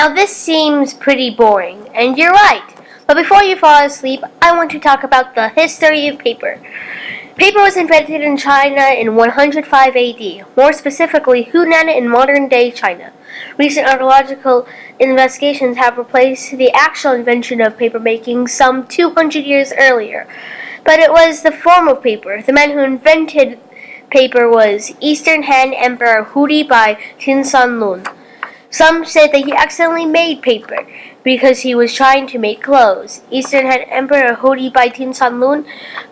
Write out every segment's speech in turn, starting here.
Now this seems pretty boring, and you're right. But before you fall asleep, I want to talk about the history of paper. Paper was invented in China in 105 AD, more specifically Hunan in modern-day China. Recent archaeological investigations have replaced the actual invention of papermaking some 200 years earlier. But it was the form of paper. The man who invented paper was Eastern Han Emperor Huri by Tinsan-lun. Some say that he accidentally made paper because he was trying to make clothes. Eastern Han Emperor Hori by Tinsan-lun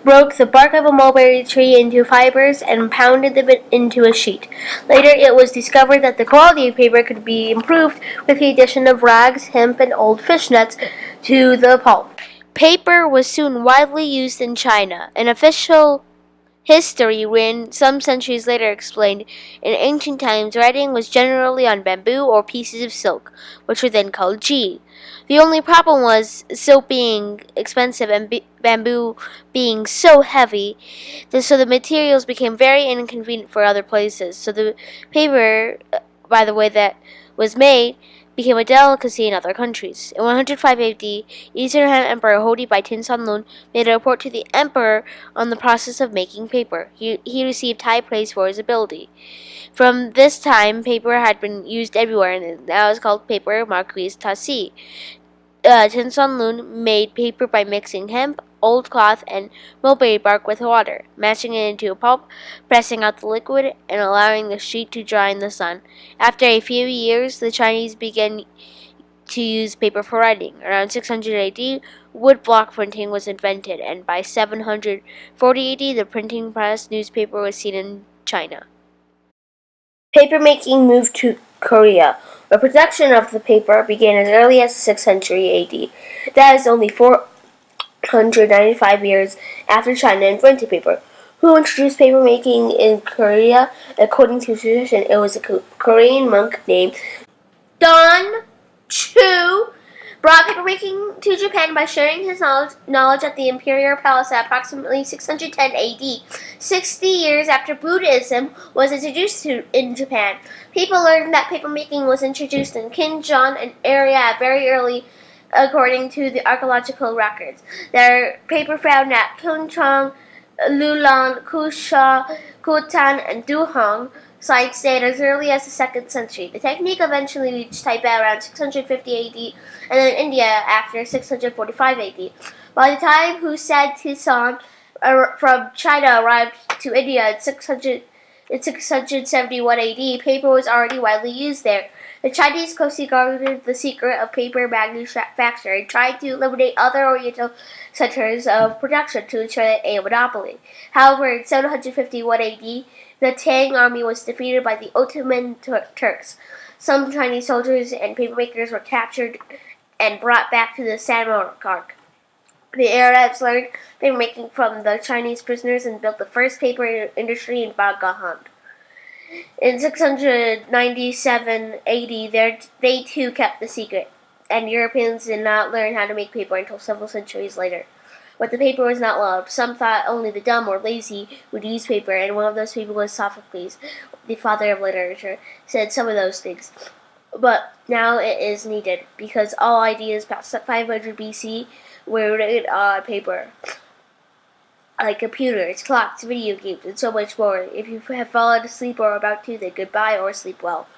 broke the bark of a mulberry tree into fibers and pounded them into a sheet. Later, it was discovered that the quality of paper could be improved with the addition of rags, hemp, and old fish nets to the pulp. Paper was soon widely used in China. An official history written some centuries later explained, in ancient times writing was generally on bamboo or pieces of silk, which were then called ji. The only problem was silk being expensive and bamboo being so heavy, so the materials became very inconvenient for other places. So the paper, by the way that was made, became a delicacy in other countries. In 105 AD, Eastern Han Emperor Hori by Tinsan-lun made a report to the emperor on the process of making paper. He received high praise for his ability. From this time, paper had been used everywhere, and now is called paper marquise tasi. Tinsan-lun made paper by mixing hemp, old cloth, and mulberry bark with water, mashing it into a pulp, pressing out the liquid, and allowing the sheet to dry in the sun. After a few years, the Chinese began to use paper for writing. Around 600 AD, wood block printing was invented, and by 740 AD, the printing press newspaper was seen in China. Papermaking moved to Korea, where production of the paper began as early as the 6th century AD. That is only 495 years after China invented paper. Who introduced papermaking in Korea? According to tradition, it was a Korean monk named Don Chu. Brought papermaking to Japan by sharing his knowledge at the imperial palace at approximately 610 AD, 60 years after Buddhism was introduced in Japan. People learned that papermaking was introduced in Kinjon, an area very early according to the archaeological records. There are paper found at Kunchong, Lulan, Kusha, Kutan, and Duhong sites date as early as the 2nd century. The technique eventually reached Tibet around 650 AD, and then India after 645 AD. By the time Hussein Tisan from China arrived to India in 671 AD, paper was already widely used there. The Chinese closely guarded the secret of paper manufacture and tried to eliminate other Oriental centers of production to ensure a monopoly. However, in 751 AD, the Tang army was defeated by the Ottoman Turks. Some Chinese soldiers and papermakers were captured and brought back to the Samarkand. The Arabs learned papermaking from the Chinese prisoners and built the first paper industry in Baghahan. In 697 AD, they too kept the secret, and Europeans did not learn how to make paper until several centuries later. But the paper was not loved. Some thought only the dumb or lazy would use paper, and one of those people was Sophocles, the father of literature, said some of those things. But now it is needed, because all ideas past 500 BC were written on paper, like computers, clocks, video games, and so much more. If you have fallen asleep or are about to, then goodbye or sleep well.